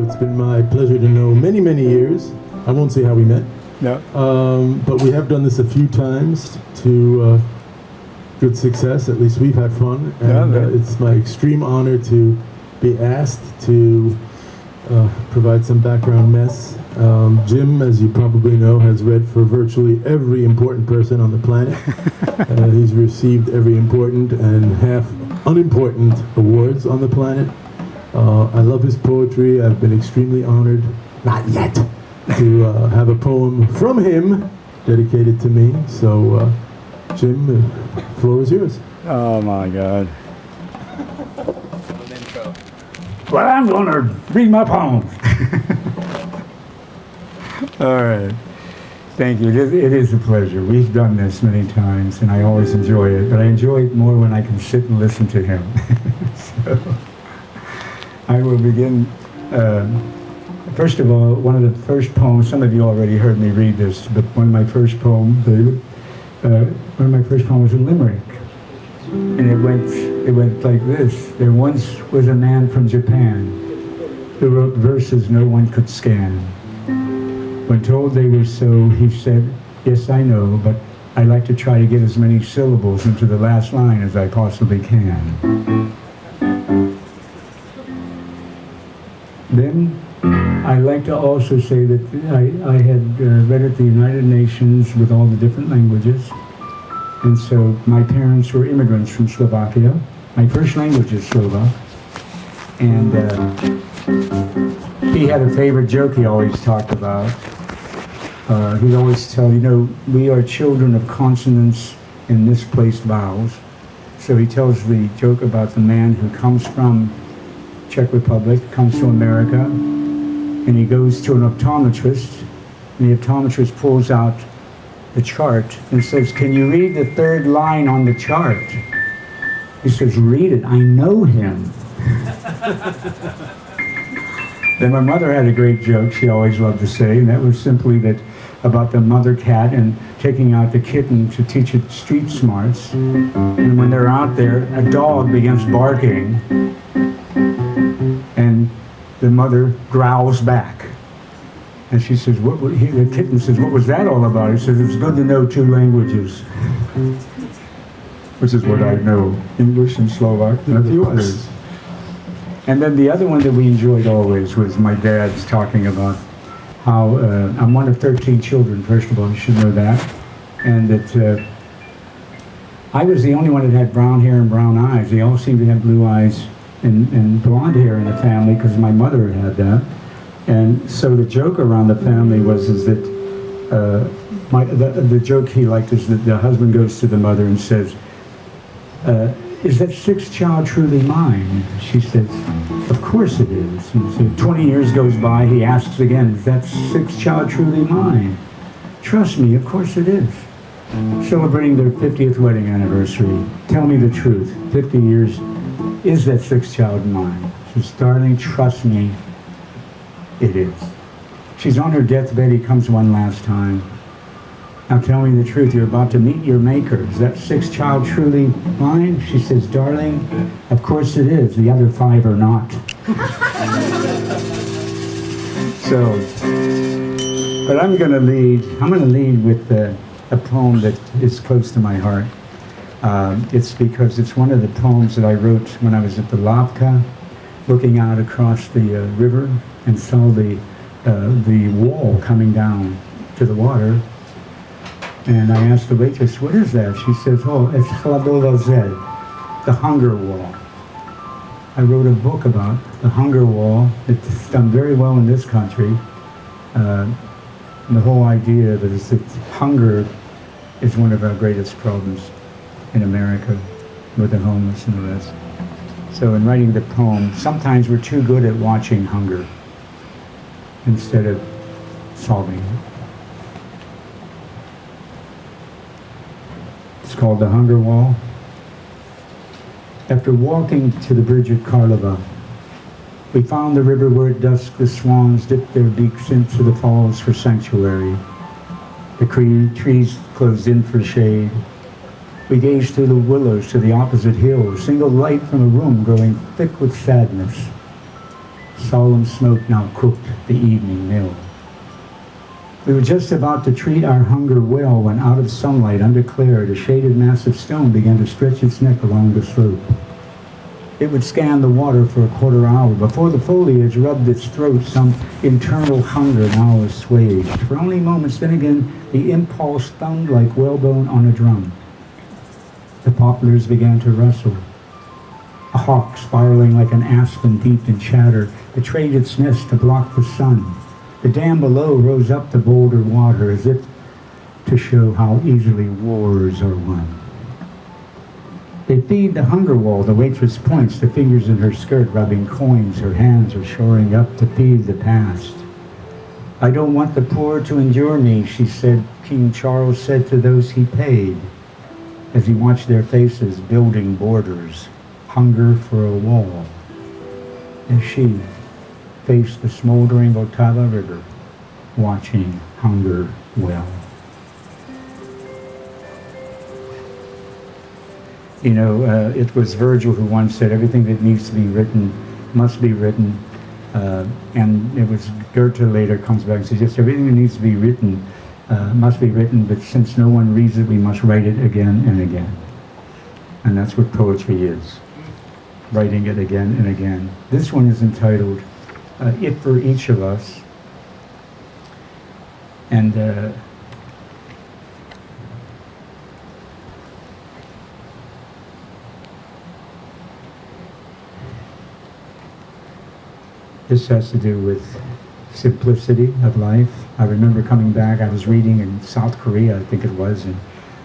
It's been my pleasure to know many, many years. I won't say how we met. No. But we have done this a few times to good success. At least we've had fun. And it's my extreme honor to be asked to provide some background mess. Jim, as you probably know, has read for virtually every important person on the planet. He's received every important and half unimportant awards on the planet. I love his poetry. I've been extremely honored, not yet, to have a poem from him dedicated to me. So, Jim, the floor is yours. Oh my God. Well, I'm going to read my poem. All right. Thank you. It is a pleasure. We've done this many times, and I always enjoy it. But I enjoy it more when I can sit and listen to him. So, I will begin. First of all, one of the first poems. Some of you already heard me read this, but one of my first poems, David. One of my first poems was a limerick, and it went like this: There once was a man from Japan who wrote verses no one could scan. When told they were so, he said, "Yes, I know, but I like to try to get as many syllables into the last line as I possibly can." Then, I like to also say that I had read at the United Nations with all the different languages. And so my parents were immigrants from Slovakia. My first language is Slovak. And he had a favorite joke he always talked about. He'd always tell, we are children of consonants and misplaced vowels. So he tells the joke about the man who comes from Czech Republic, comes to America, and he goes to an optometrist, and the optometrist pulls out the chart and says, "Can you read the third line on the chart?" He says, "Read it, I know him." Then my mother had a great joke she always loved to say, and that was simply that about the mother cat and taking out the kitten to teach it street smarts. And when they're out there, a dog begins barking, and the mother growls back. And she says, the kitten says, "What was that all about?" He says, "It's good to know two languages." Which is what I know, English and Slovak, and a few others. And then the other one that we enjoyed always was my dad's talking about how I'm one of 13 children, first of all, you should know that. And that I was the only one that had brown hair and brown eyes. They all seemed to have blue eyes and blonde hair in the family because my mother had that. And so the joke around the family is that the joke he liked is that the husband goes to the mother and says, "Is that sixth child truly mine?" She says, "Of course it is." And so 20 years goes by, he asks again, "Is that sixth child truly mine?" "Trust me, of course it is." Celebrating their 50th wedding anniversary. "Tell me the truth, 50 years, is that sixth child mine?" She says, "Darling, trust me, it is." She's on her deathbed, he comes one last time. "Now tell me the truth, you're about to meet your maker. Is that sixth child truly mine?" She says, "Darling, of course it is. The other 5 are not." So, but I'm going to lead with a poem that is close to my heart. It's because it's one of the poems that I wrote when I was at the Lavka, looking out across the river and saw the wall coming down to the water. And I asked the waitress, "What is that?" She says, "Oh, it's Chladovo Z, the Hunger Wall." I wrote a book about the Hunger Wall. It's done very well in this country. And the whole idea of it is that hunger is one of our greatest problems in America with the homeless and the rest. So in writing the poem, sometimes we're too good at watching hunger instead of solving it. It's called The Hunger Wall. After walking to the bridge at Karlova, we found the river where at dusk the swans dipped their beaks into the falls for sanctuary. The trees closed in for shade. We gazed through the willows to the opposite hill, a single light from a room growing thick with sadness. Solemn smoke now cooked the evening meal. We were just about to treat our hunger well when out of sunlight, undeclared, a shaded mass of stone began to stretch its neck along the slope. It would scan the water for a quarter hour. Before the foliage rubbed its throat, some internal hunger now assuaged. For only moments, then again, the impulse thumbed like whalebone on a drum. The poplars began to rustle. A hawk, spiraling like an aspen deep in chatter, betrayed its nest to block the sun. The dam below rose up to boulder water as if to show how easily wars are won. They feed the hunger wall, the waitress points, the fingers in her skirt rubbing coins, her hands are shoring up to feed the past. I don't want the poor to endure me, she said, King Charles said to those he paid, as he watched their faces building borders, hunger for a wall, as she faced the smoldering Vltava River, watching hunger well. You know, it was Virgil who once said, everything that needs to be written must be written. And it was Goethe later comes back and says, yes, everything that needs to be written must be written, but since no one reads it, we must write it again and again. And that's what poetry is, writing it again and again. This one is entitled, It for Each of Us. And this has to do with simplicity of life. I remember coming back, I was reading in South Korea, I think it was, and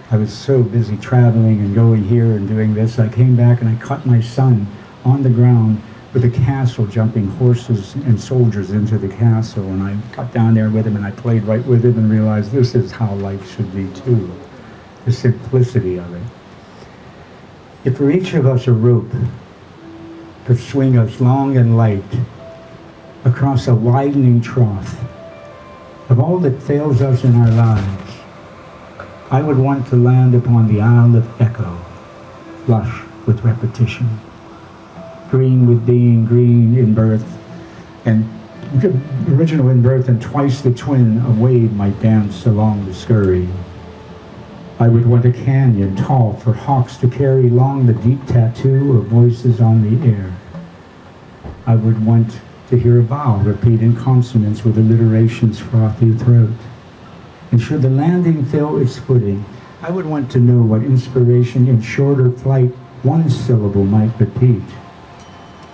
I was so busy traveling and going here and doing this. I came back and I caught my son on the ground with a castle, jumping horses and soldiers into the castle, and I got down there with him and I played right with him and realized this is how life should be too, the simplicity of it. If for each of us a rope could swing us long and light across a widening trough of all that fails us in our lives, I would want to land upon the Isle of Echo, lush with repetition, green with being green in birth, and original in birth, and twice the twin a wave might dance along the scurry. I would want a canyon tall for hawks to carry long the deep tattoo of voices on the air. I would want to hear a vowel repeat in consonance with alliteration's frothy throat. And should the landing fail its footing, I would want to know what inspiration in shorter flight one syllable might repeat,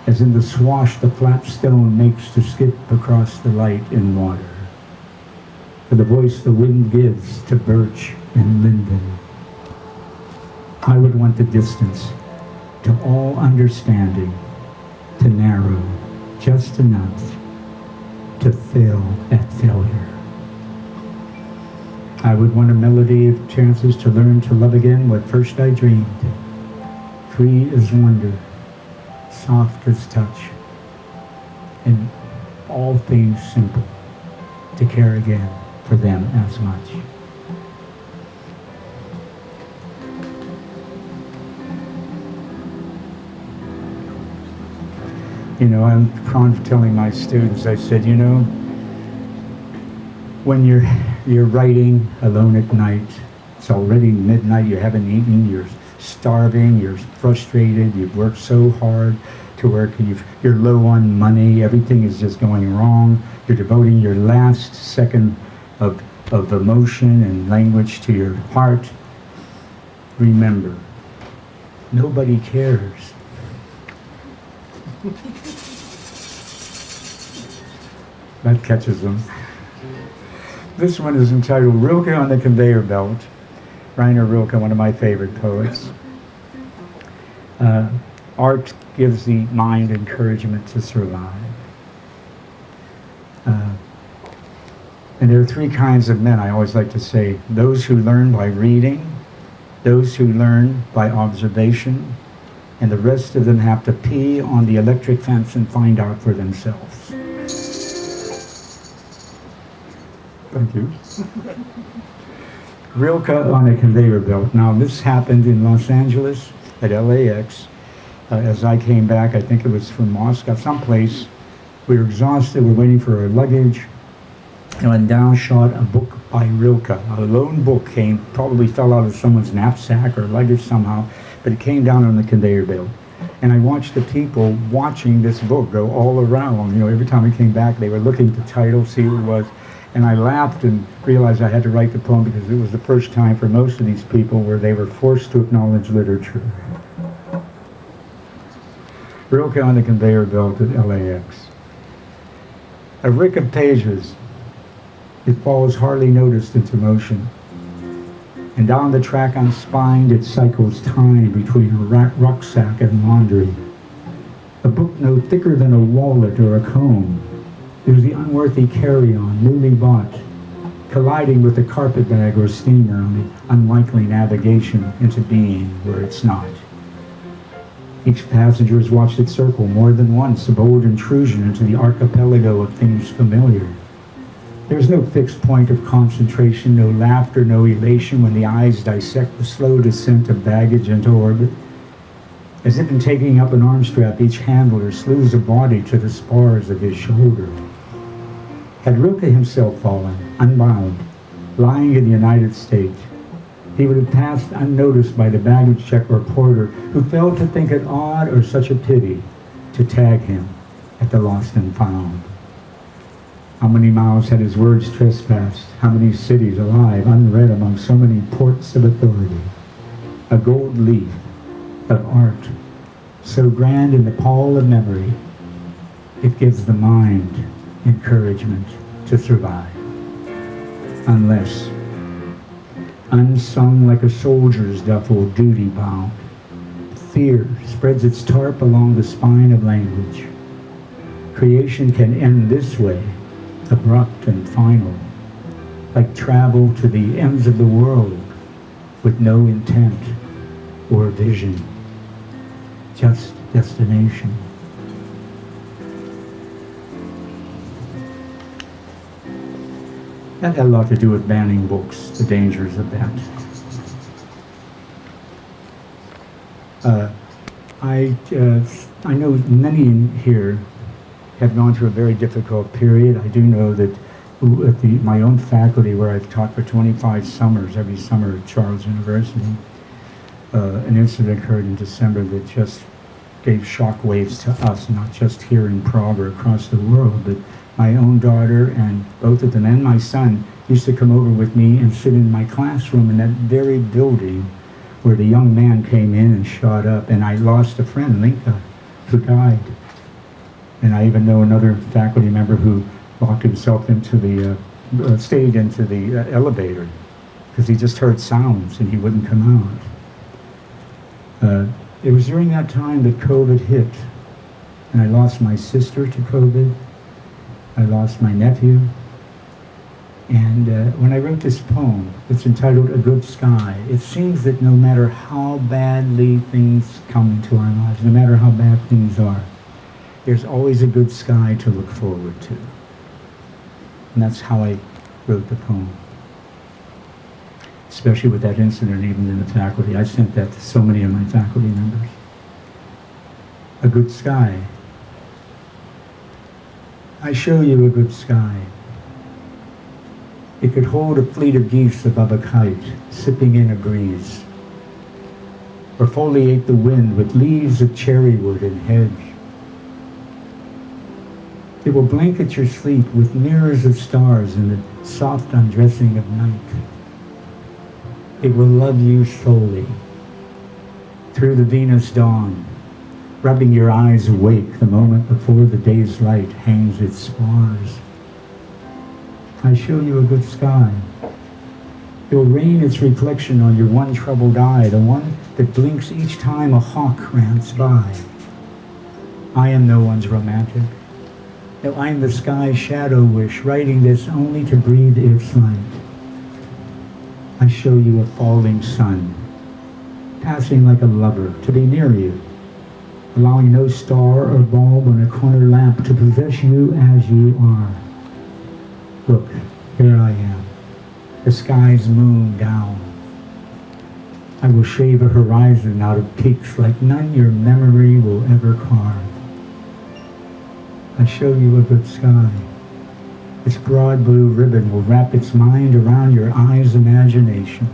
as in the swash the flat stone makes to skip across the light in water. For the voice the wind gives to birch and linden. I would want the distance to all understanding to narrow just enough to fail at failure. I would want a melody of chances to learn to love again what first I dreamed, free as wonder, soft as touch, and all things simple, to care again for them as much. You know, I'm telling my students, I said, you know, when you're writing alone at night, it's already midnight, you haven't eaten, you're starving, you're frustrated, you've worked so hard to work, you're low on money, everything is just going wrong, you're devoting your last second of emotion and language to your heart. Remember, nobody cares. That catches them. This one is entitled Rilke on the Conveyor Belt. Rainer Rilke, one of my favorite poets. Art gives the mind encouragement to survive. And there are three kinds of men, I always like to say. Those who learn by reading, those who learn by observation, and the rest of them have to pee on the electric fence and find out for themselves. Thank you. Rilke on a Conveyor Belt. Now this happened in Los Angeles at LAX. As I came back, I think it was from Moscow, someplace, We were exhausted, we're waiting for our luggage, and when down shot a book by Rilke. A lone book probably fell out of someone's knapsack or luggage somehow, but it came down on the conveyor belt. And I watched the people watching this book go all around. You know, every time we came back, they were looking at the title, see who it was. And I laughed and realized I had to write the poem because it was the first time for most of these people where they were forced to acknowledge literature. Rilke on the conveyor belt at LAX. A rick of pages. It falls hardly noticed into motion. And down the track unspined, it cycles time between a rucksack and laundry. A book no thicker than a wallet or a comb. It was the unworthy carry-on, newly bought, colliding with a carpet bag or steamer on the unlikely navigation into being where it's not. Each passenger has watched it circle more than once, a bold intrusion into the archipelago of things familiar. There's no fixed point of concentration, no laughter, no elation when the eyes dissect the slow descent of baggage into orbit. As if in taking up an arm strap, each handler slews a body to the spars of his shoulder. Had Rilke himself fallen, unbound, lying in the United States, he would have passed unnoticed by the baggage check or porter who failed to think it odd or such a pity to tag him at the lost and found. How many miles had his words trespassed? How many cities alive, unread among so many ports of authority? A gold leaf of art, so grand in the pall of memory, it gives the mind encouragement to survive. Unless, unsung like a soldier's duffel duty bound, fear spreads its tarp along the spine of language. Creation can end this way, abrupt and final, like travel to the ends of the world with no intent or vision, just destination. That had a lot to do with banning books, the dangers of that. I know many in here have gone through a very difficult period. I do know that at my own faculty, where I've taught for 25 summers, every summer at Charles University, an incident occurred in December that just gave shock waves to us, not just here in Prague or across the world, but my own daughter and both of them and my son used to come over with me and sit in my classroom in that very building where the young man came in and shot up, and I lost a friend, Linka, who died. And I even know another faculty member who locked himself into stayed into the elevator because he just heard sounds and he wouldn't come out. It was during that time that COVID hit, and I lost my sister to COVID. I lost my nephew. And when I wrote this poem, it's entitled A Good Sky, it seems that no matter how badly things come into our lives, no matter how bad things are, there's always a good sky to look forward to. And that's how I wrote the poem. Especially with that incident even in the faculty. I sent that to so many of my faculty members. A good sky. I show you a good sky. It could hold a fleet of geese above a kite, sipping in a breeze, or foliate the wind with leaves of cherrywood and hedge. It will blanket your sleep with mirrors of stars in the soft undressing of night. It will love you solely through the Venus dawn, rubbing your eyes awake the moment before the day's light hangs its spars. I show you a good sky. It will rain its reflection on your one troubled eye, the one that blinks each time a hawk rants by. I am no one's romantic. No, I'm the sky's shadow wish, writing this only to breathe its light. I show you a falling sun, passing like a lover to be near you, allowing no star or bulb on a corner lamp to possess you as you are. Look, here I am, the sky's moon down. I will shave a horizon out of peaks like none your memory will ever carve. I show you a good sky. Its broad blue ribbon will wrap its mind around your eye's imagination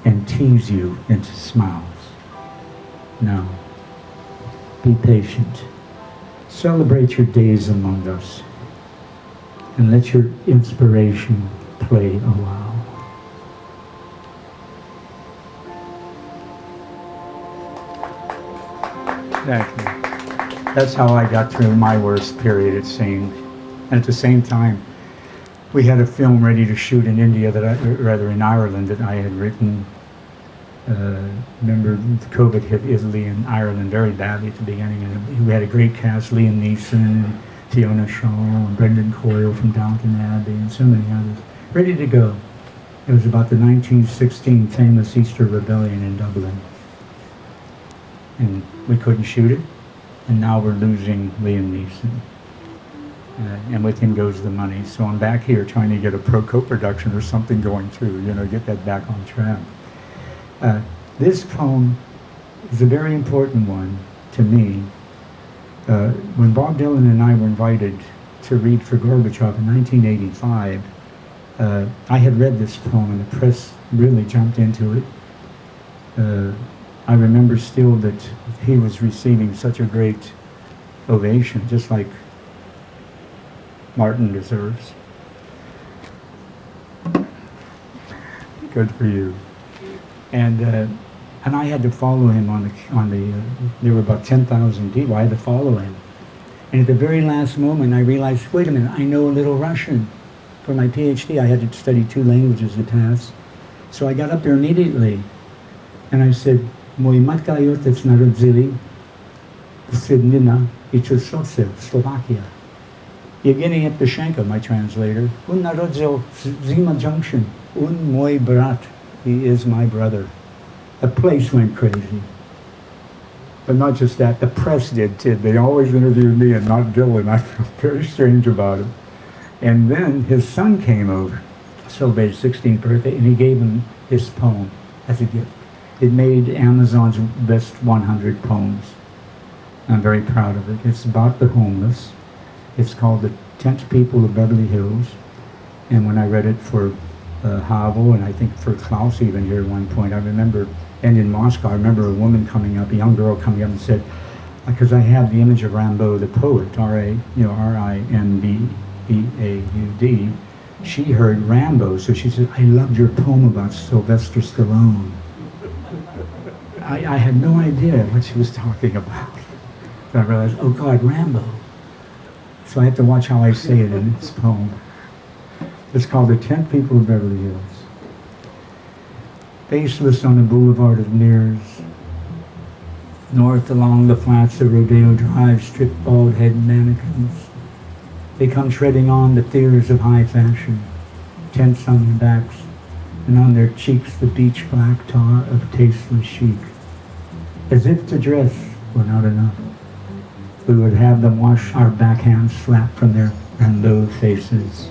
and tease you into smiles. Now, be patient. Celebrate your days among us and let your inspiration play a while. Exactly. That's how I got through my worst period, it seemed. And at the same time, we had a film ready to shoot in India, in Ireland, that I had written. Remember, COVID hit Italy and Ireland very badly at the beginning, and we had a great cast: Liam Neeson, Fiona Shaw, and Brendan Coyle from Downton Abbey, and so many others, ready to go. It was about the 1916 famous Easter Rebellion in Dublin. And we couldn't shoot it, and now we're losing Liam Neeson. And with him goes the money. So I'm back here trying to get a co-production or something going through, get that back on track. This poem is a very important one to me. When Bob Dylan and I were invited to read for Gorbachev in 1985, I had read this poem and the press really jumped into it. I remember still that he was receiving such a great ovation, just like Martin deserves. Good for you. And I had to follow him on the there were about 10,000 people. I had to follow him. And at the very last moment, I realized, wait a minute, I know a little Russian. For my Ph.D., I had to study 2 languages to pass. So I got up there immediately, and I said, "Mój matka i otec narodzili w Sydnina I Czechoslovakia, Slovakia." Yevgeny Yevtushenko, my translator, on narodzil Zima Junction, mój brat, he is my brother. The place went crazy. But not just that, the press did too. They always interviewed me and not Dylan. I felt very strange about it. And then his son came over, celebrated his 16th birthday, and he gave him his poem as a gift. It made Amazon's best 100 poems. I'm very proud of it. It's about the homeless. It's called The Tent People of Beverly Hills. And when I read it for Havel, and I think for Klaus even here at one point, I remember, and in Moscow, I remember a woman coming up, a young girl coming up and said, because I have the image of Rimbaud, the poet, R-I-M-B-E-A-U-D, she heard Rambo, so she said, "I loved your poem about Sylvester Stallone." I had no idea what she was talking about. So I realized, oh God, Rambo. So I have to watch how I say it in this poem. It's called The Tent People of Beverly Hills. Faceless on the boulevard of mirrors, north along the flats of Rodeo Drive, stripped bald-head mannequins. They come treading on the theaters of high fashion, tents on their backs, and on their cheeks the beach black tar of tasteless chic. As if to dress were not enough, we would have them wash our backhands slap from their Rimbaud faces.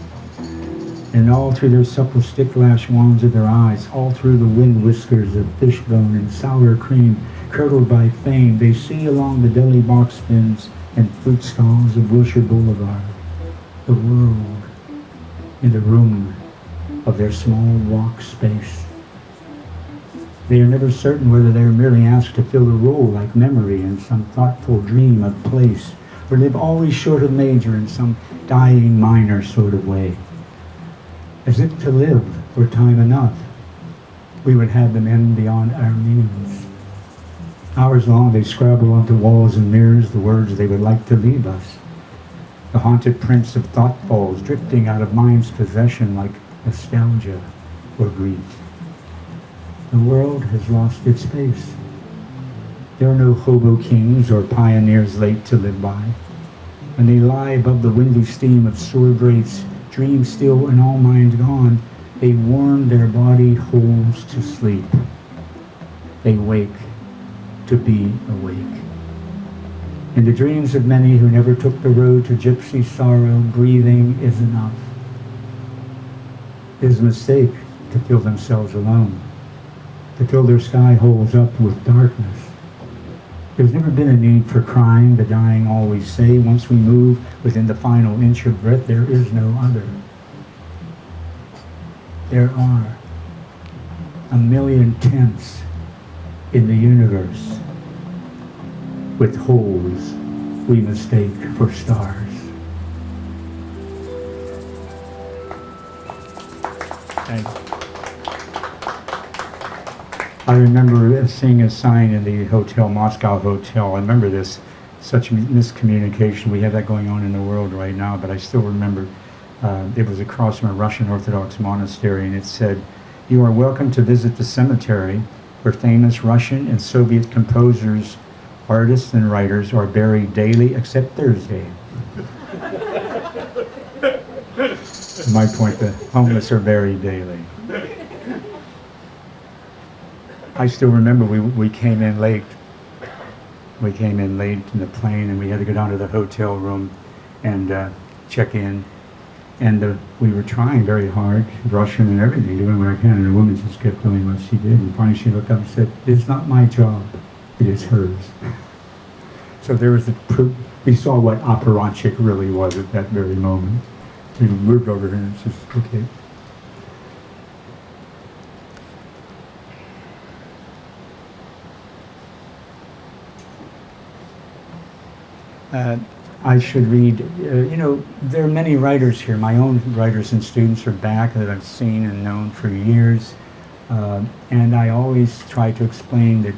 And all through their supple stick-lash wands of their eyes, all through the wind whiskers of fishbone and sour cream, curdled by fame, they see along the deli box bins and fruit stalls of Wilshire Boulevard the world in the room of their small walk space. They are never certain whether they are merely asked to fill a role like memory in some thoughtful dream of place, or live always short of major in some dying minor sort of way. As if to live were time enough, we would have them end beyond our means. Hours long they scrabble onto walls and mirrors the words they would like to leave us. The haunted prints of thought balls drifting out of mind's possession like nostalgia or grief. The world has lost its pace. There are no hobo kings or pioneers late to live by. When they lie above the windy steam of sword grates, dreams still and all mind gone, they warm their bodied holes to sleep. They wake to be awake. In the dreams of many who never took the road to gypsy sorrow, breathing is enough. It is a mistake to feel themselves alone, to fill their sky holes up with darkness. There's never been a need for crying, the dying always say. Once we move within the final inch of breath, there is no other. There are 1,000,000 tenths in the universe with holes we mistake for stars. Thanks. I remember seeing a sign in the hotel, Moscow Hotel. I remember this, such miscommunication. We have that going on in the world right now, but I still remember it was across from a Russian Orthodox monastery, and it said, "You are welcome to visit the cemetery where famous Russian and Soviet composers, artists, and writers are buried daily except Thursday." My point, the homeless are buried daily. I still remember we came in late. We came in late in the plane, and we had to go down to the hotel room and check in. And we were trying very hard, Russian and everything, doing what I can, and the woman just kept doing what she did. And finally she looked up and said, "It's not my job, it is hers." So there was we saw what apparatchik really was at that very moment. We moved over here and it's just, okay. I should read, there are many writers here. My own writers and students are back that I've seen and known for years. And I always try to explain that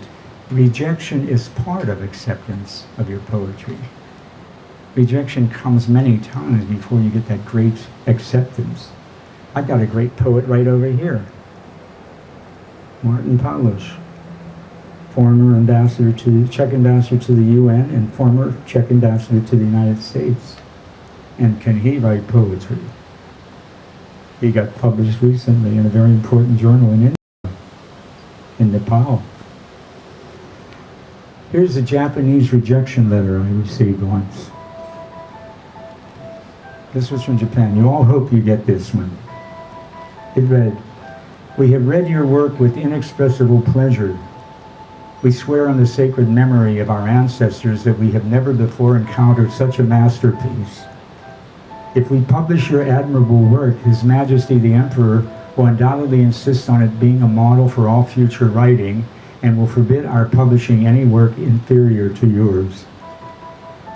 rejection is part of acceptance of your poetry. Rejection comes many times before you get that great acceptance. I've got a great poet right over here, Martin Palush, former Czech ambassador to the UN and former Czech ambassador to the United States. And can he write poetry? He got published recently in a very important journal in India, in Nepal. Here's a Japanese rejection letter I received once. This was from Japan. You all hope you get this one. It read, "We have read your work with inexpressible pleasure. We swear on the sacred memory of our ancestors that we have never before encountered such a masterpiece. If we publish your admirable work, His Majesty the Emperor will undoubtedly insist on it being a model for all future writing and will forbid our publishing any work inferior to yours.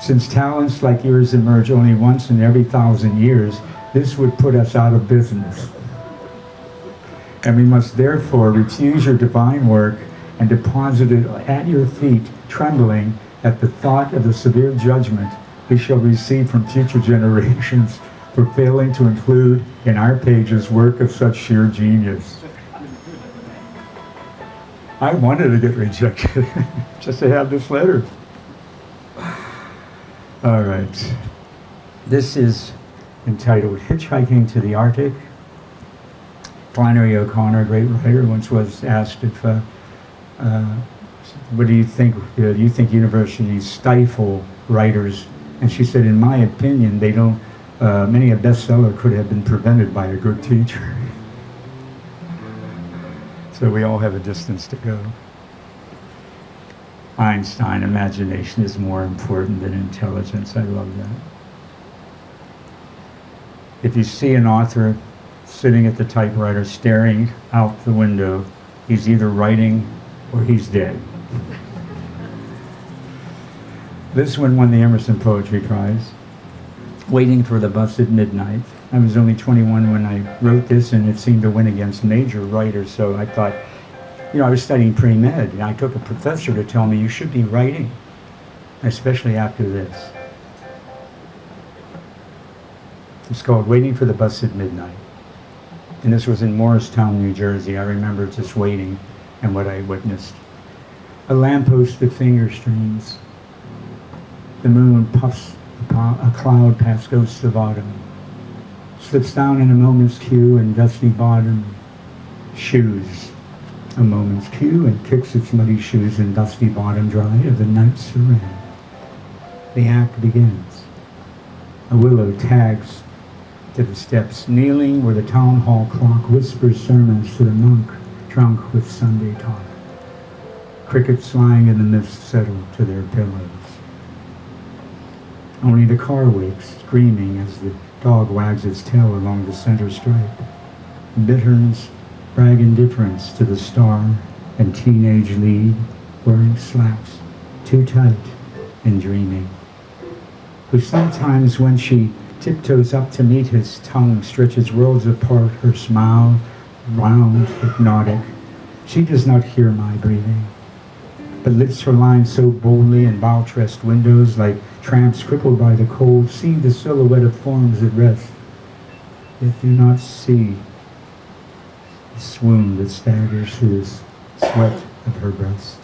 Since talents like yours emerge only once in every 1,000 years, this would put us out of business. And we must therefore refuse your divine work and deposit it at your feet, trembling at the thought of the severe judgment we shall receive from future generations for failing to include in our pages work of such sheer genius." I wanted to get rejected just to have this letter. All right. This is entitled Hitchhiking to the Arctic. Flannery O'Connor, a great writer, once was asked if what do you think? Do you think universities stifle writers? And she said, "In my opinion, they don't. Many a bestseller could have been prevented by a good teacher." So we all have a distance to go. Einstein, imagination is more important than intelligence. I love that. If you see an author sitting at the typewriter staring out the window, he's either writing or he's dead. This one won the Emerson Poetry Prize. Waiting for the Bus at Midnight. I was only 21 when I wrote this, and it seemed to win against major writers, so I thought, I was studying pre-med, and I took a professor to tell me you should be writing, especially after this. It's called Waiting for the Bus at Midnight. And this was in Morristown, New Jersey. I remember just waiting and what I witnessed. A lamppost with finger strings. The moon puffs a cloud past Ghosts of Autumn. Slips down in a moment's queue and dusty bottom. Shoes. A moment's queue and kicks its muddy shoes in dusty bottom dry of the night serene. The act begins. A willow tags to the steps, kneeling where the town hall clock whispers sermons to the monk drunk with Sunday talk. Crickets lying in the mist settle to their pillows. Only the car wakes, screaming as the dog wags its tail along the center stripe. Bitterns brag indifference to the star and teenage lead, wearing slacks too tight and dreaming. Who sometimes, when she tiptoes up to meet his tongue, stretches worlds apart, her smile round, hypnotic. She does not hear my breathing, but lifts her line so boldly, and bow-tressed windows, like tramps crippled by the cold, see the silhouette of forms at rest, yet do not see the swoon that staggers through the sweat of her breast.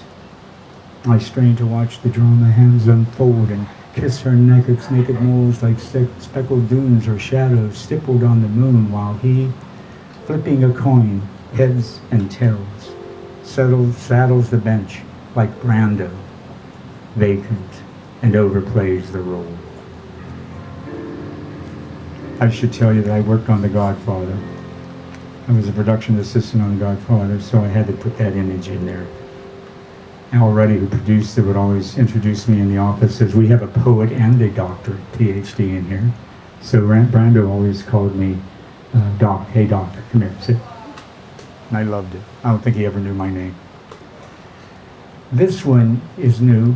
I strain to watch the drama hands unfold and kiss her neck, its naked moles like speckled dunes or shadows stippled on the moon, while he, flipping a coin, heads and tails, saddles the bench like Brando, vacant, and overplays the role. I should tell you that I worked on The Godfather. I was a production assistant on The Godfather, so I had to put that image in there. Al Ruddy, who produced it, would always introduce me in the office as, we have a poet and a doctor, Ph.D. in here. So Brando always called me Doc. Hey Doc, come here, sit. And I loved it. I don't think he ever knew my name. This one is new.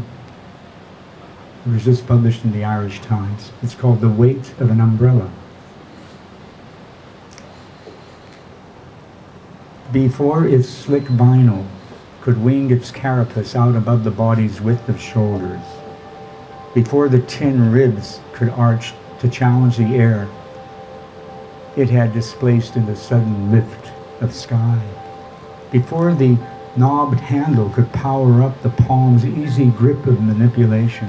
It was just published in the Irish Times. It's called The Weight of an Umbrella. Before its slick vinyl could wing its carapace out above the body's width of shoulders, before the tin ribs could arch to challenge the air, it had displaced in the sudden lift of sky. Before the knobbed handle could power up the palm's easy grip of manipulation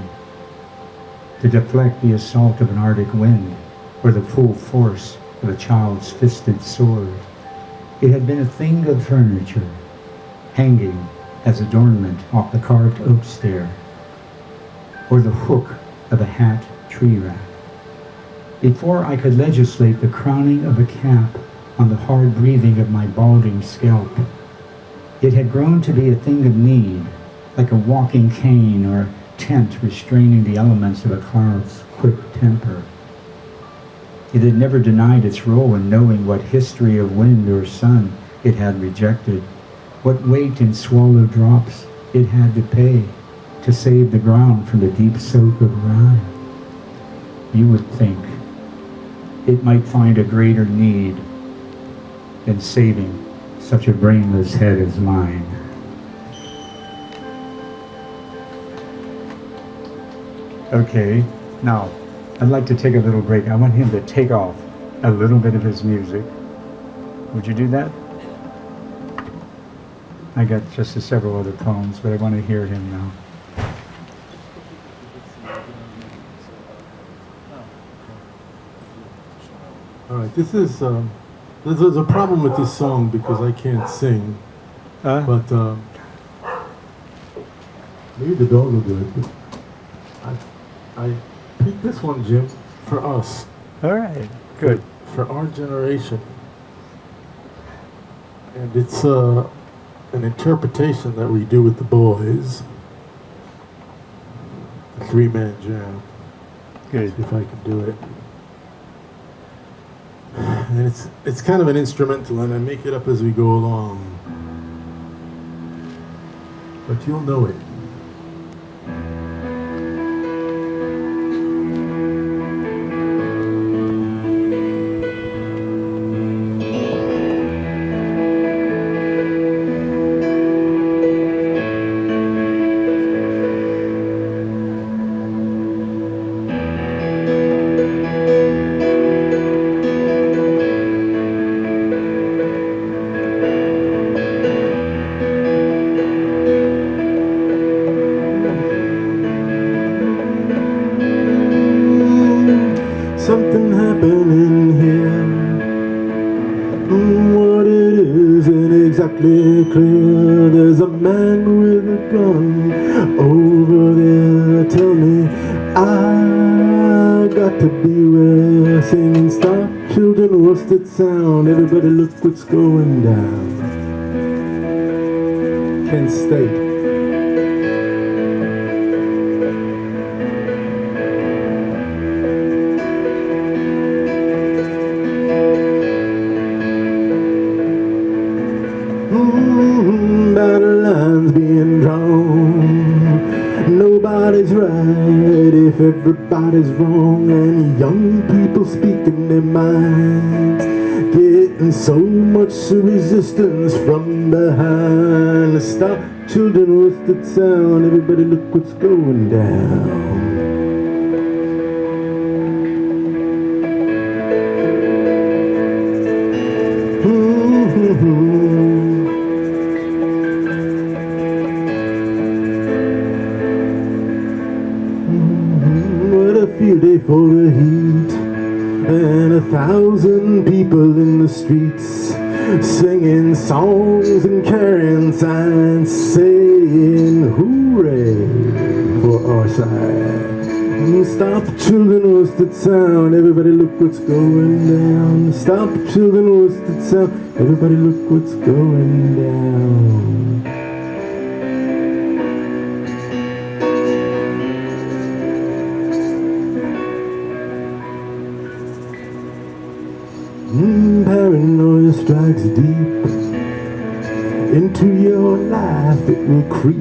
to deflect the assault of an Arctic wind or the full force of a child's fisted sword, it had been a thing of furniture, hanging as adornment off the carved oak stair, or the hook of a hat tree rack. Before I could legislate the crowning of a cap on the hard breathing of my balding scalp, it had grown to be a thing of need, like a walking cane or a tent restraining the elements of a cloud's quick temper. It had never denied its role in knowing what history of wind or sun it had rejected, what weight in swallowed drops it had to pay to save the ground from the deep soak of rime. You would think it might find a greater need than saving such a brainless head as mine. Okay, now I'd like to take a little break. I want him to take off a little bit of his music. Would you do that? I got just several other poems, but I want to hear him now. All right, this is, there's a problem with this song because I can't sing, but maybe the dog will do it. But I picked this one, Jim, for us. All right, good. For our generation. And it's an interpretation that we do with the boys. A three-man jam. Good. See if I can do it. And it's kind of an instrumental, and I make it up as we go along. But you'll know it. Something happening here. What it isn't exactly clear. There's a man with a gun over there. Tell me, I got to beware. Singing, stop, children, what's that sound? Everybody look what's going down. Kent State. if everybody's wrong and young people speaking their minds? Getting so much resistance from behind. Stop children, what's the sound? Everybody look what's going down. What a field day for the heat, and 1,000 people in the streets singing songs and carrying signs saying hooray for our side. Stop children, what's that sound? Everybody look what's going down. Stop children, what's that sound? Everybody look what's going down. Paranoia strikes deep into your life, it will creep.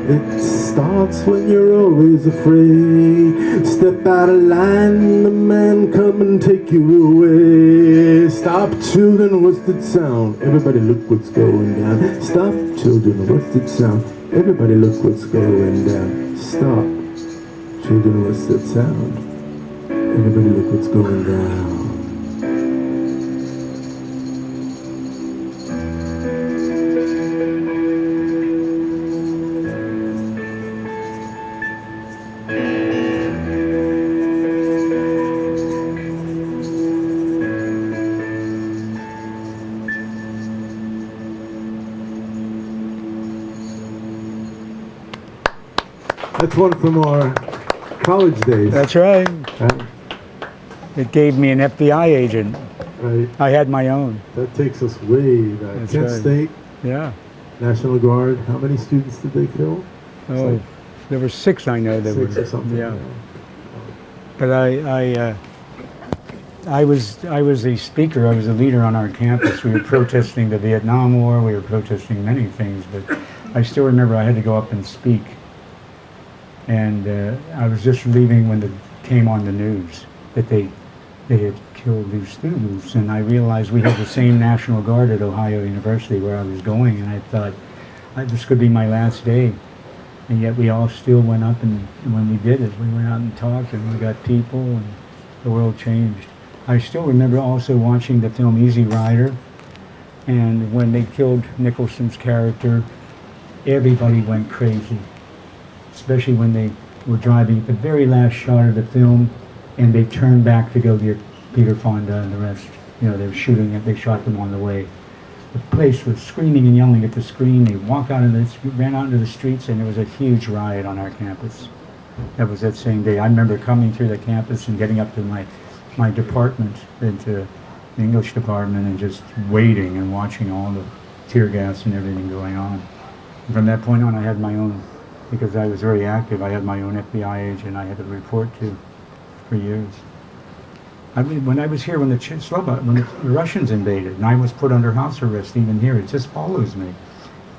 It starts when you're always afraid. Step out of line, the man come and take you away. Stop children, what's that sound? Everybody look what's going down. Stop children, what's that sound? Everybody look what's going down. Stop children, what's that sound? Everybody look what's going down. That's one from our college days. That's right. It gave me an FBI agent. Right. I had my own. That takes us way back. That's Kent right. State, Yeah. National Guard. How many students did they kill? Oh, like there were 6 I know that 6 were. or something. Yeah. But I was a speaker. I was a leader on our campus. We were protesting the Vietnam War. We were protesting many things. But I still remember I had to go up and speak. And I was just leaving when it came on the news that they had killed these students, and I realized we had the same National Guard at Ohio University where I was going, and I thought, this could be my last day. And yet we all still went up, and when we did it, we went out and talked, and we got people, and the world changed. I still remember also watching the film Easy Rider, and when they killed Nicholson's character, everybody went crazy. Especially when they were driving at the very last shot of the film and they turned back to go get Peter Fonda and the rest. You know, they were shooting it, they shot them on the way. The place was screaming and yelling at the screen. They ran out into the streets, and there was a huge riot on our campus. That was that same day. I remember coming through the campus and getting up to my department, into the English department, and just waiting and watching all the tear gas and everything going on. And from that point on, I had my own. Because I was very active, I had my own FBI agent I had to report to for years. I mean, when I was here, when the Russians invaded, and I was put under house arrest even here, it just follows me.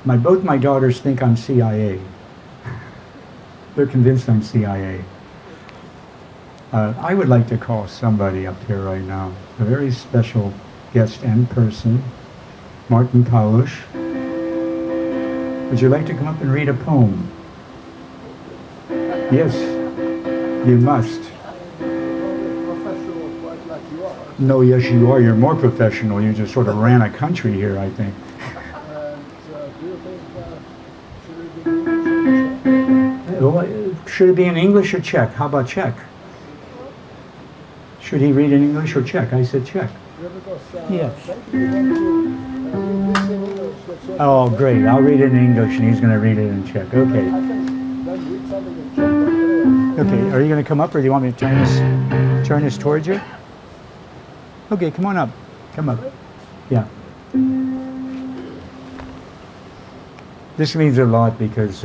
Both my daughters think I'm CIA. They're convinced I'm CIA. I would like to call somebody up here right now, a very special guest and person, Martin Palush. Would you like to come up and read a poem? Yes, you must. Professional, quite like you are. No, yes, you are. You're more professional. You just sort of ran a country here, I think. And do you think should it be in English or Czech? Should it be in English or Czech? How about Czech? Should he read in English or Czech? I said Czech. Yeah, because Yes. maybe you want to read this in English. That's all. Oh, great. I'll read it in English, and he's going to read it in Czech. I Okay. can then read something in Czech. Okay. Are you going to come up, or do you want me to turn this towards you? Okay, come on up. Come up. Yeah. This means a lot because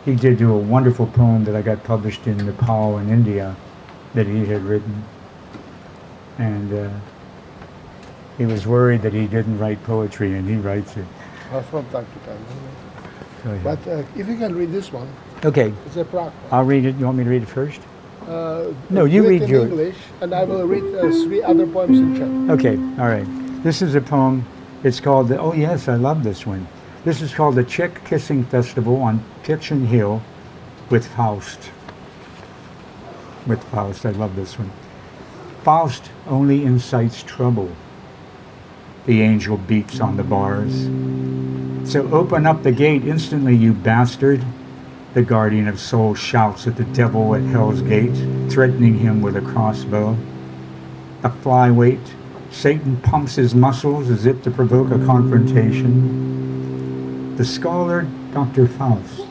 he did do a wonderful poem that I got published in Nepal and India that he had written. And he was worried that he didn't write poetry, and he writes it. From time to time. Go ahead. But if you can read this one, Okay, it's a Prague. I'll read it. You want me to read it first? No, Do you it read in yours. English, and I will read 3 other poems in Czech. Okay, all right. This is a poem. It's called, oh yes, I love this one. This is called The Czech Kissing Festival on Pitchen Hill with Faust. With Faust, I love this one. Faust only incites trouble. The angel beats on the bars. So open up the gate instantly, you bastard. The guardian of souls shouts at the devil at hell's gate, threatening him with a crossbow. A flyweight, Satan pumps his muscles as if to provoke a confrontation. The scholar, Dr. Faust,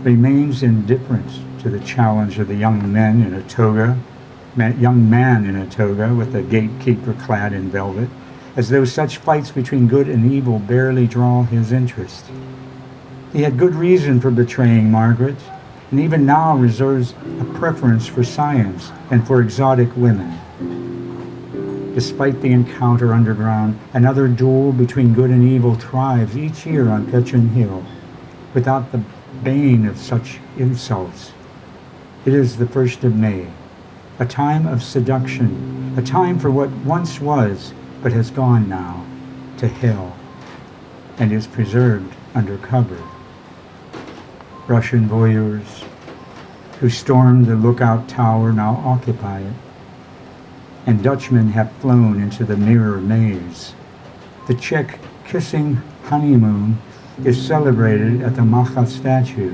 remains indifferent to the challenge of the young man in a toga with a gatekeeper clad in velvet, as though such fights between good and evil barely draw his interest. He had good reason for betraying Margaret, and even now reserves a preference for science and for exotic women. Despite the encounter underground, another duel between good and evil thrives each year on Pitchen Hill, without the bane of such insults. It is the 1st of May, a time of seduction, a time for what once was, but has gone now, to hell, and is preserved under cover. Russian voyeurs who stormed the lookout tower now occupy it, and Dutchmen have flown into the mirror maze. The Czech kissing honeymoon is celebrated at the Macha statue,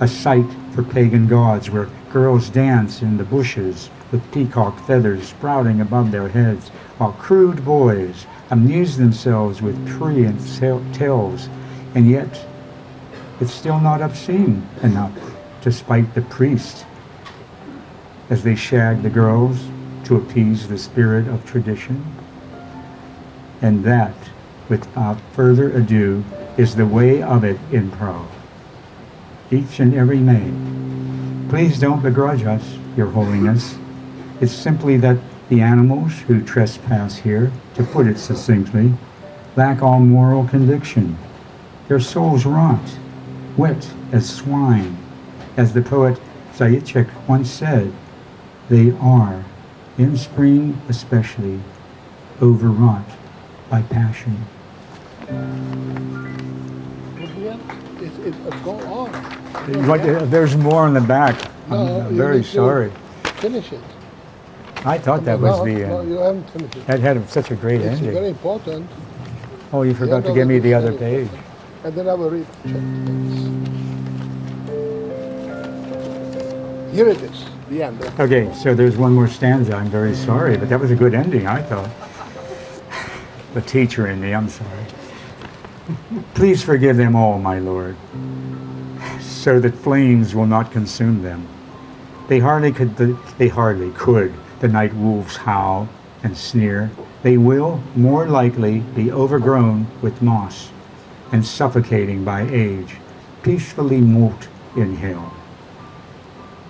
a site for pagan gods where girls dance in the bushes with peacock feathers sprouting above their heads, while crude boys amuse themselves with prurient tales, and yet it's still not obscene enough to spite the priest as they shag the girls to appease the spirit of tradition. And that, without further ado, is the way of it in Prague. Each and every May. Please don't begrudge us, Your Holiness. It's simply that the animals who trespass here, to put it succinctly, lack all moral conviction. Their souls rot, wet as swine. As the poet Zajicek once said, they are, in spring especially, overwrought by passion. It go on. There's more on the back. I'm very sorry. Finish it. I thought that was the No, end. you haven't finished it. That had such a great It's ending. very important. Oh, you forgot to give me the other page. And then I will read. Here it is, the end. Okay, so there's one more stanza. I'm very sorry, but that was a good ending, I thought. The teacher in me, I'm sorry. Please forgive them all, my Lord, so that flames will not consume them. They hardly could. The night wolves howl and sneer. They will, more likely, be overgrown with moss and suffocating by age, peacefully moot in hell.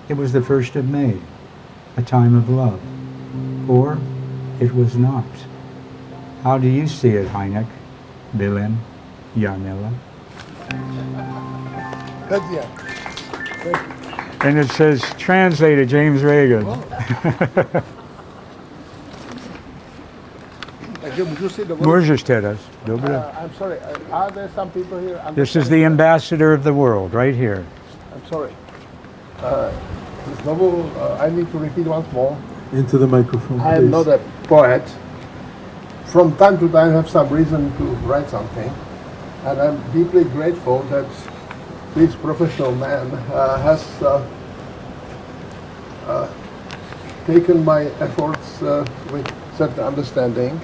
It was the 1st of May, a time of love. Or it was not. How do you see it, Heineck, Willem, Janella? That's the end. Thank you. And it says, translated James Ragan. Możesz teraz. Dobra. I'm sorry, are there some people here? This is the ambassador of the world, right here. I'm sorry. I need to repeat once more. Into the microphone, I please. am not a poet. From time to time I have some reason to write something. And I'm deeply grateful that this professional man has taken my efforts with certain understanding.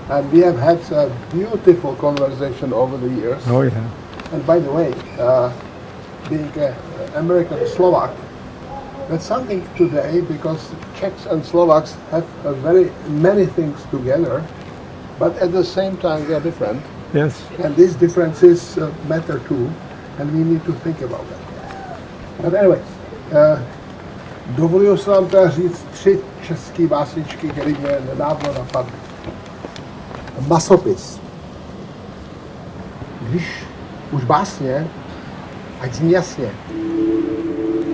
And we have had a beautiful conversation over the years. Oh, yeah. And by the way, being an American Slovak, that's something today because Czechs and Slovaks have very many things together, but at the same time they are different. Yes. And these differences matter too, and we need to think about that. But anyways, dovoluju se vám teda říct 3 české básničky, které mě nedávno napadly. Masopis. Když už básně, ať zní jasně.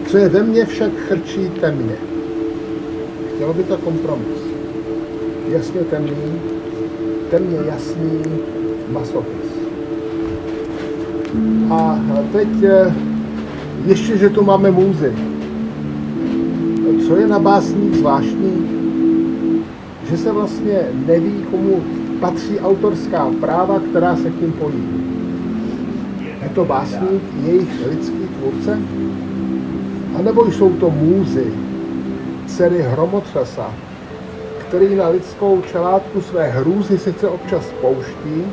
Co je ve mně, však chrčí temně. Chtělo by to kompromis. Jasně temný, temně jasný masopis. A teď ještě, že tu máme můzy. Co je na básních zvláštní? Že se vlastně neví, komu patří autorská práva, která se k ním pojí. Je to básník, jejich lidský tvůrce? A nebo jsou to můzy, dcery hromotřesa, který na lidskou čelátku své hrůzy sice občas pouští,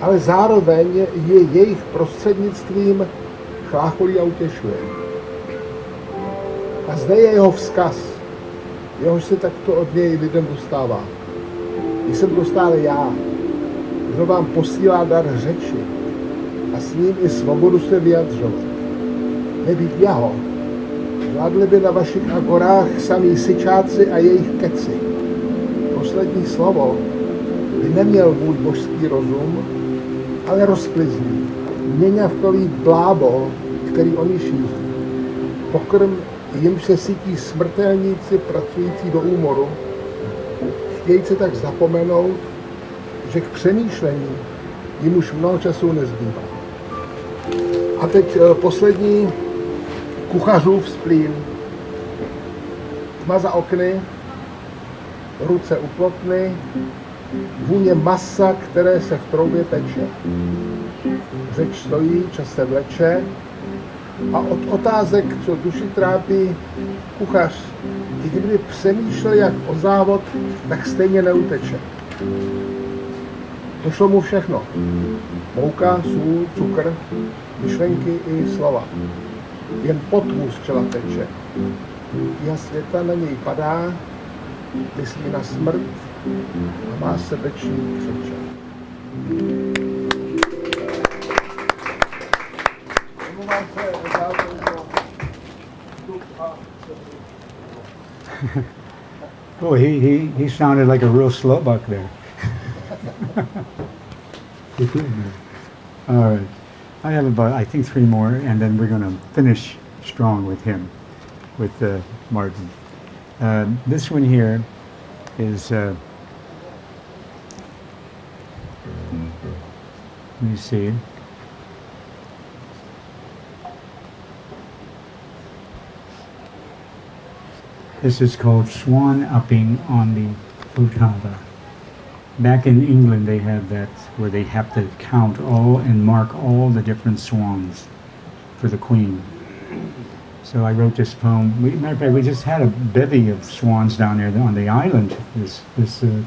ale zároveň je jejich prostřednictvím chlácholí a utěšuje. A zde je jeho vzkaz, jehož se takto od něj lidem dostává. Jsem to stále já, kdo vám posílá dar řeči a s ním i svobodu se vyjadřovat. Nebýt jeho, vládli by na vašich agorách samí syčáci a jejich keci. Poslední slovo by neměl můj božský rozum, ale rozplizný, měňavkový blábol, který oni šíří. Pokrm, jimž se sytí smrtelníci pracující do úmoru, chtějí se tak zapomenout, že k přemýšlení jim už mnoho času nezbývá. A teď poslední kuchařův splín. Tma za okny, ruce u plotny, vůně masa, které se v troubě peče. Řeč stojí, čas se vleče a od otázek, co duši trápí, kuchař, i kdyby přemýšlel jak o závod, tak stejně neuteče. Došlo mu všechno. Mouka, sůl, cukr, myšlenky i slova. Jen pot mu z čela teče. Tíha světa na něj padá, myslí na smrt a má srdeční křeče. Oh, he sounded like a real Slovak there. All right. I have about, I think, 3 more, and then we're going to finish strong with him, with Martin. This one here is, let me see. This is called Swan Upping on the Vltava. Back in England, they have that where they have to count all and mark all the different swans for the Queen. So I wrote this poem. Matter of fact, we just had a bevy of swans down there on the island this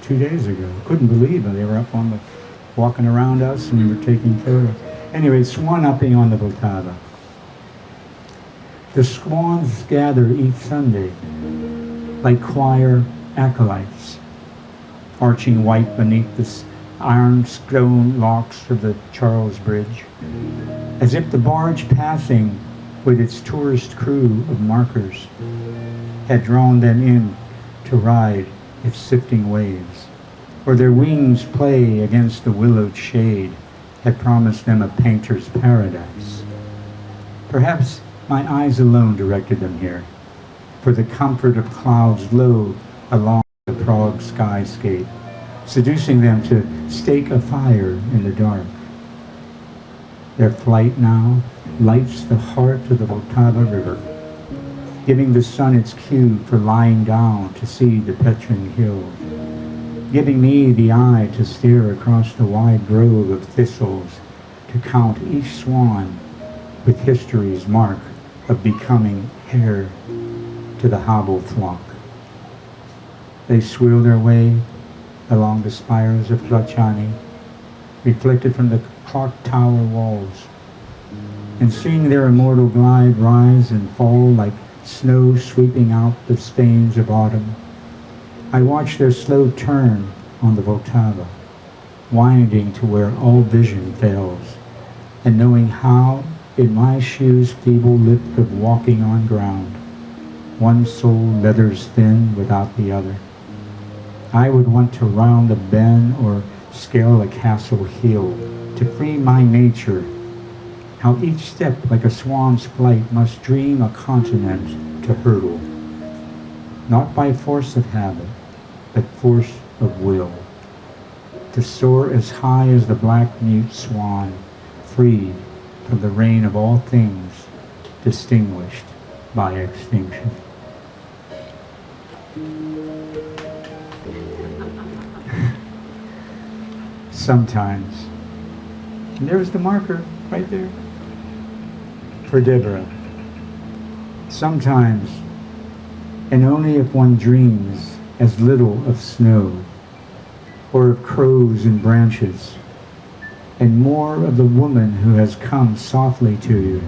2 days ago. Couldn't believe it. They were up on the, walking around us, and we were taking photos. Anyway, Swan Upping on the Vltava. The swans gather each Sunday like choir acolytes, arching white beneath the iron-stone locks of the Charles Bridge, as if the barge passing with its tourist crew of markers had drawn them in to ride its sifting waves, or their wings play against the willowed shade had promised them a painter's paradise. Perhaps my eyes alone directed them here, for the comfort of clouds low along the Prague skyscape, seducing them to stake a fire in the dark. Their flight now lights the heart of the Vltava River, giving the sun its cue for lying down to see the Petrin Hill, giving me the eye to stare across the wide grove of thistles to count each swan with history's mark of becoming heir to the hobble flock. They swill their way along the spires of Tlachani, reflected from the clock tower walls, and seeing their immortal glide rise and fall like snow sweeping out the stains of autumn, I watch their slow turn on the Vltava, winding to where all vision fails, and knowing how, in my shoes' feeble lift of walking on ground, one sole leathers thin without the other, I would want to round a bend or scale a castle hill to to free my nature. How each step, like a swan's flight, must dream a continent to hurdle, not by force of habit, but force of will, to soar as high as the black mute swan, freed from the reign of all things distinguished by extinction. Sometimes, and there's the marker right there for Deborah. Sometimes, and only if one dreams as little of snow or of crows and branches, and more of the woman who has come softly to you,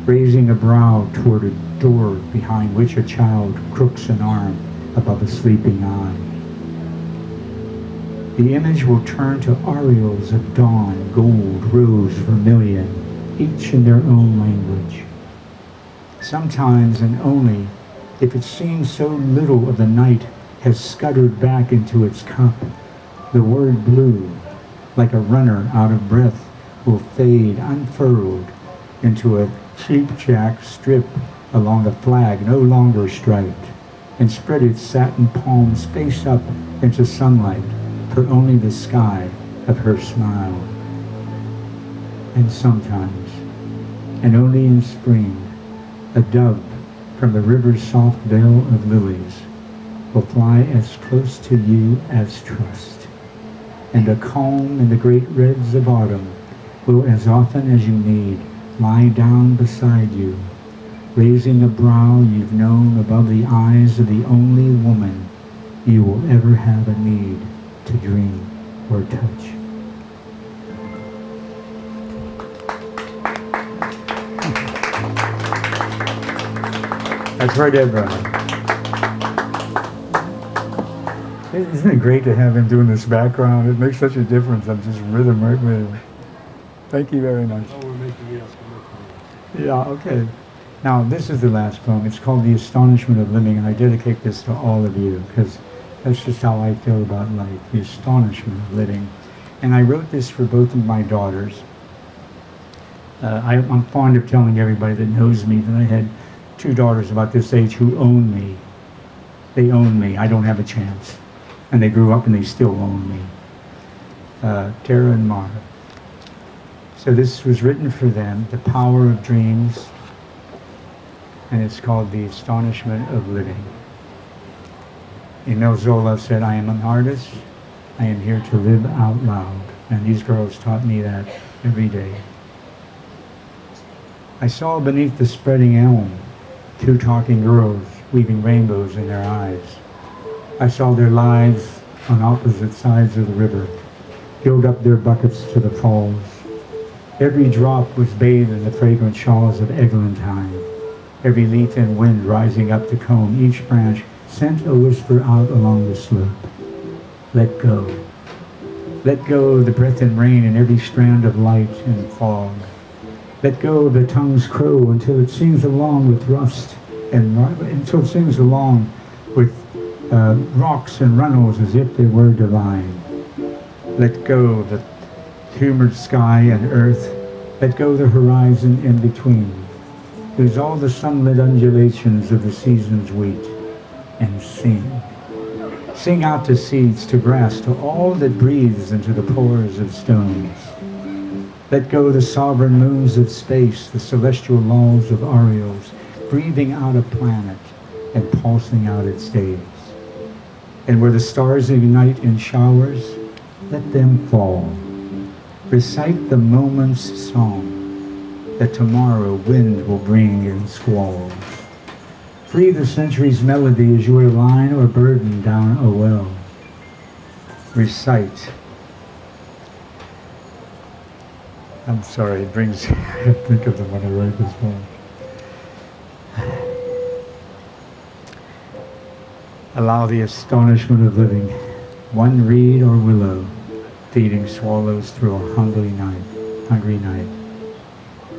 raising a brow toward a door behind which a child crooks an arm above a sleeping eye. The image will turn to aureoles of dawn, gold, rose, vermilion, each in their own language. Sometimes, and only if it seems so little of the night has scuttered back into its cup, the word blue, like a runner out of breath, will fade unfurled into a cheap-jack strip along a flag no longer striped, and spread its satin palms face up into sunlight for only the sky of her smile. And sometimes, and only in spring, a dove from the river's soft veil of lilies will fly as close to you as trust, and a calm in the great reds of autumn will, as often as you need, lie down beside you, raising a brow you've known above the eyes of the only woman you will ever have a need to dream or touch. That's for Deborah. Isn't it great to have him doing this background? It makes such a difference. I'm just rhythm right with him. Thank you very much. Oh, we're making it up. Yeah, okay. Now, this is the last poem. It's called The Astonishment of Living, and I dedicate this to all of you, because that's just how I feel about life, the astonishment of living. And I wrote this for both of my daughters. I'm fond of telling everybody that knows me that I had two daughters about this age who own me. They own me. I don't have a chance. And they grew up and they still own me. Tara and Mara. So this was written for them, The Power of Dreams, and it's called The Astonishment of Living. Emile Zola said, I am an artist. I am here to live out loud. And these girls taught me that every day. I saw beneath the spreading elm two talking girls weaving rainbows in their eyes. I saw their lives on opposite sides of the river, filled up their buckets to the falls. Every drop was bathed in the fragrant shawls of eglantine. Every leaf and wind rising up to comb each branch sent a whisper out along the slope. Let go. Let go of the breath and rain in every strand of light and fog. Let go of the tongue's crow until it sings along with rust and until it sings along with rocks and runnels as if they were divine. Let go of the humored sky and earth. Let go the horizon in between. Lose all the sunlit undulations of the season's wheat and sing. Sing out to seeds, to grass, to all that breathes into the pores of stones. Let go the sovereign moons of space, the celestial laws of aureoles, breathing out a planet and pulsing out its days. And where the stars ignite in showers, let them fall. Recite the moment's song that tomorrow wind will bring in squalls. Free the century's melody as you are line or burden down a well. Recite. I'm sorry, it brings, I think of them when I write this poem. Allow the astonishment of living, one reed or willow, feeding swallows through a hungry night,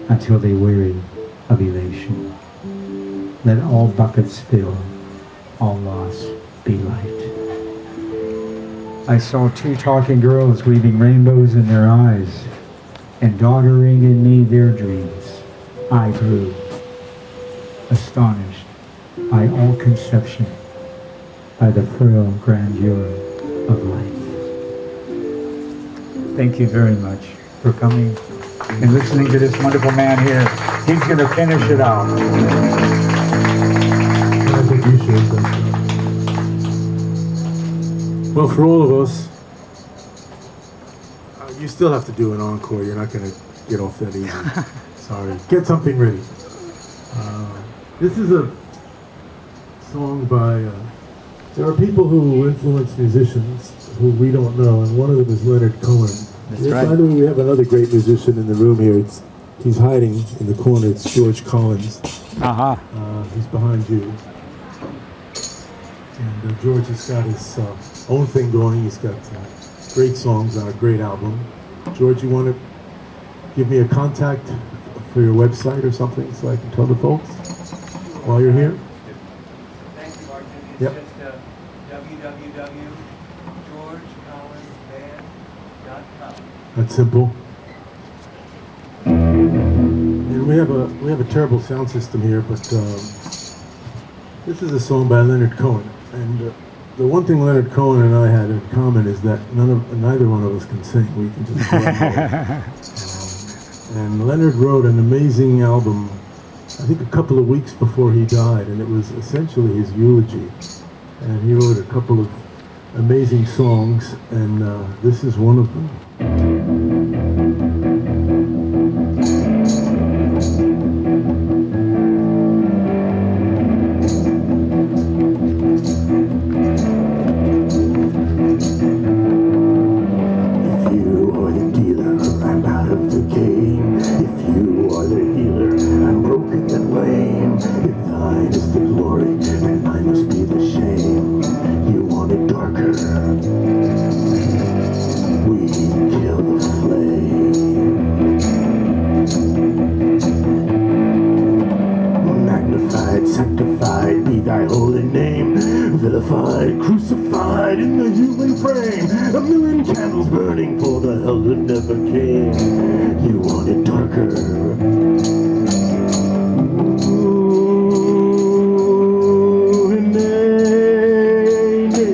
until they weary of elation. Let all buckets fill, all loss be light. I saw two talking girls weaving rainbows in their eyes. and daughtering in me their dreams, I grew, astonished by all conception, by the frail grandeur of life. Thank you very much for coming and listening to this wonderful man here. He's going to finish it off. I think you should. Well, for all of us, you still have to do an encore. You're not going to get off that easy. Sorry. Get something ready. This is a song by... there are people who influence musicians who we don't know, and one of them is Leonard Cohen. That's right. By the way, we have another great musician in the room here. He's hiding in the corner. It's George Collins. He's behind you. And George has got his own thing going. He's got great songs on a great album. George, you want to give me a contact for your website or something so I can tell the folks while you're here? Thank you, Martin. It's Yep. just www.georgecollinsband.com. That's simple. And we have a terrible sound system here, but this is a song by Leonard Cohen. And the one thing Leonard Cohen and I had in common is that neither one of us can sing. We can just go and Leonard wrote an amazing album, I think a couple of weeks before he died, and it was essentially his eulogy. And he wrote a couple of amazing songs, and this is one of them. Crucified in the human frame, a million candles burning for the hell that never came. You want it darker. Ooh, nay,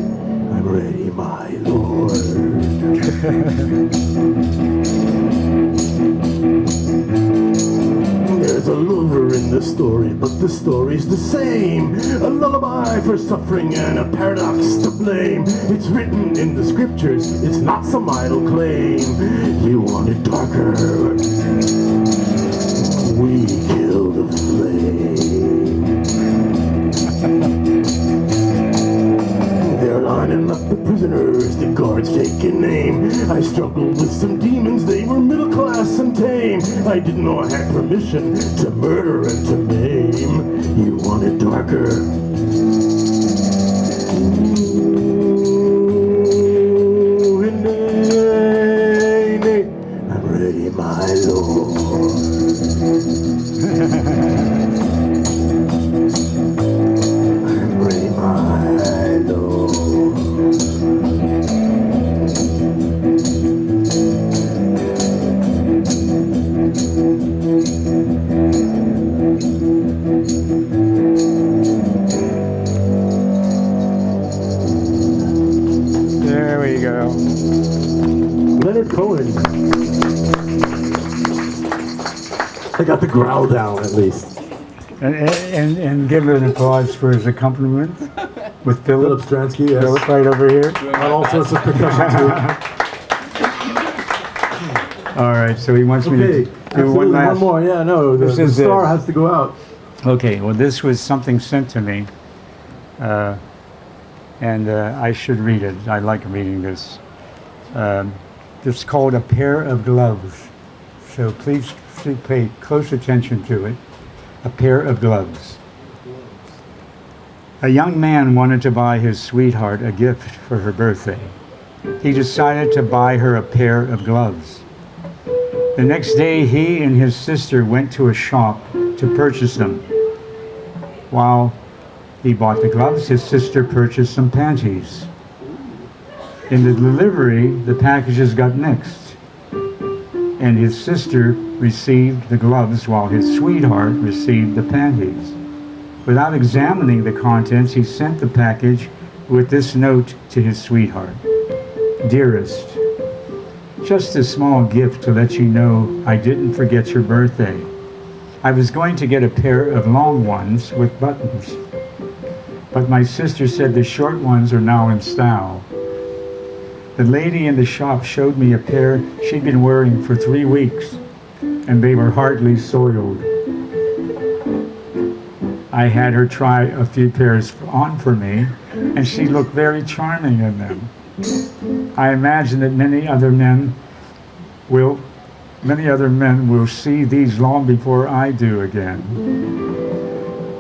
I'm ready, my lord. There's a lover in the story, but the story's the same. A lullaby for suffering and a paradox to blame. It's written in the scriptures, it's not some idle claim. You want it darker. We kill the flame. They're lining up the prisoners, the guards taking aim. I struggled with some demons, they were middle class and tame. I didn't know I had permission to murder and to maim. You want it darker. Ooh, nay, I'm ready, my lord. I'm ready, my lord. There we go. Leonard Cohen. I got the growl down at least. And give an applause for his accompaniment with Philip Philip. Stransky, yes. Philip right over here. And all sorts of percussion too. All right, so he wants me Okay, to do absolutely, one last. one more. Yeah, no, the This is star it. has to go out. Okay, well, this was something sent to me, and I should read it. I like reading this. It's called A Pair of Gloves. So please pay close attention to it. A pair of gloves. A young man wanted to buy his sweetheart a gift for her birthday. He decided to buy her a pair of gloves. The next day, he and his sister went to a shop to purchase them. While he bought the gloves, his sister purchased some panties. In the delivery, the packages got mixed. and his sister received the gloves while his sweetheart received the panties. Without examining the contents, he sent the package with this note to his sweetheart. Dearest, just a small gift to let you know I didn't forget your birthday. I was going to get a pair of long ones with buttons, but my sister said the short ones are now in style. The lady in the shop showed me a pair she'd been wearing for 3 weeks, and they were hardly soiled. I had her try a few pairs on for me, and she looked very charming in them. I imagine that many other men will see these long before I do again.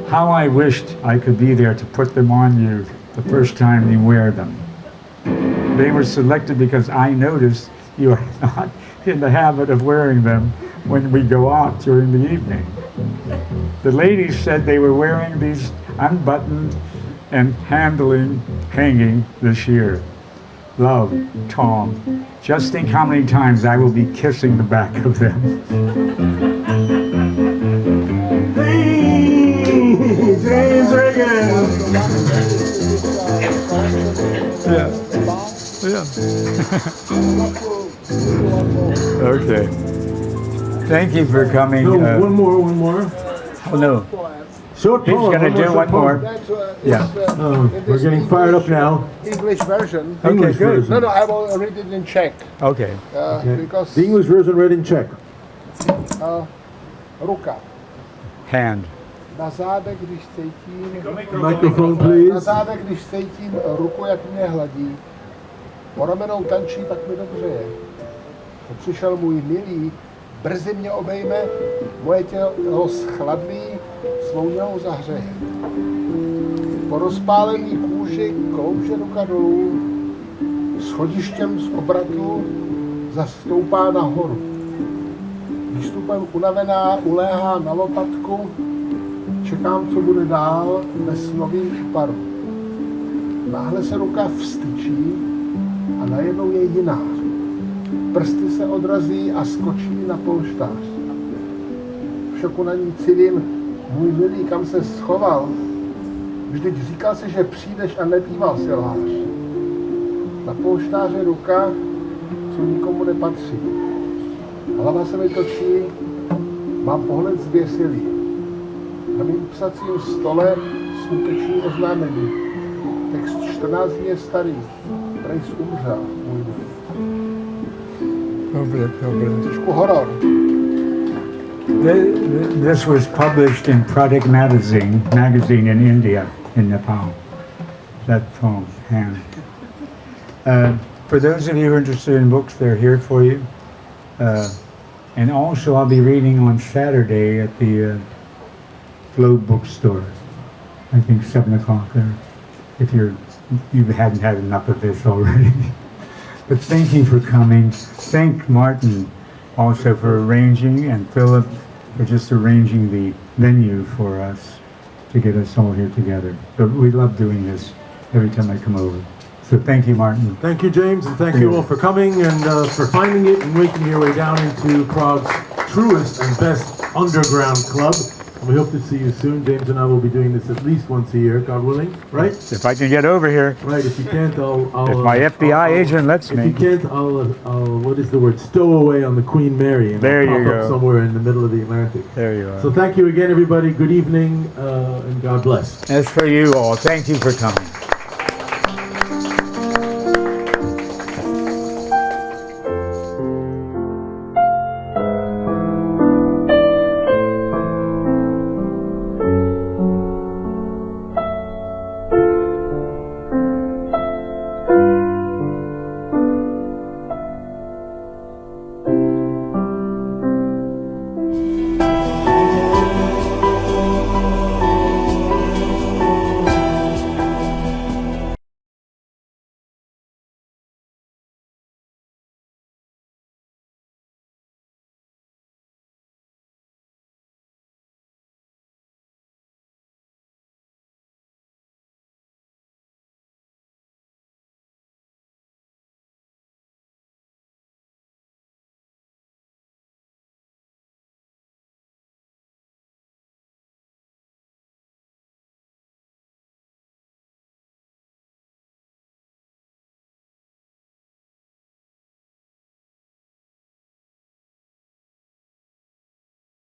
How I wished I could be there to put them on you the first time you wear them. They were selected because I noticed you are not in the habit of wearing them when we go out during the evening. The ladies said they were wearing these unbuttoned and hanging this year. Love, Tom. Just think how many times I will be kissing the back of them. Hey, James Ragan. Okay. Thank you for coming. No, one more. Oh no. Short He's poem. going to do one more. Yeah. We're getting fired up now. English version. Okay, English good. version. No, I will read it in Czech. Okay. Because The English version read in Czech. ruka. Hand. Na zádech, když cítím, Microphone, na please. zádech, když cítím ruku, jak mě hladí, po ramenou tančí, tak mi dobře je. To přišel můj milý, brzy mě obejme, moje tělo schladlí, svou něhou zahřeje. Po rozpálení kůži klouže ruka dolů, schodištěm z obratu zastoupá nahoru. Výstupem unavená uléhá na lopatku, čekám, co bude dál bez nových parů. Náhle se ruka vstyčí a najednou je jiná. Prsty se odrazí a skočí na polštář. V šoku na ní civím, můj milý, kam se schoval? Vždyť říkal si, že přijdeš a nebýval si lhář. Na polštáře ruka, co nikomu nepatří. Hlava se mi točí, mám pohled zběsilý. Na mým psacím stole skuteční oznámení. Text 14 dní je starý. Prejs umřel, můj milý. Trošku horor. This was published in Prague magazine in India, in Nepal. That poem, Hand. For those of you who are interested in books, they're here for you. And also I'll be reading on Saturday at the Globe bookstore. I think 7 o'clock there, if you hadn't had enough of this already. But thank you for coming. Thank Martin also for arranging, and Philip for just arranging the venue for us to get us all here together. But we love doing this every time I come over. So thank you, Martin. Thank you, James, and thank you all for coming and for finding it and making your way down into Prague's truest and best underground club. And we hope to see you soon. James and I will be doing this at least once a year, God willing, right? If I can get over here. Right, if you can't, I'll If my FBI agent lets me. If you can't, I'll what is the word, stow away on the Queen Mary and There I'll you pop up go. somewhere in the middle of the Atlantic. There you are. So thank you again, everybody. Good evening, and God bless. As for you all, thank you for coming.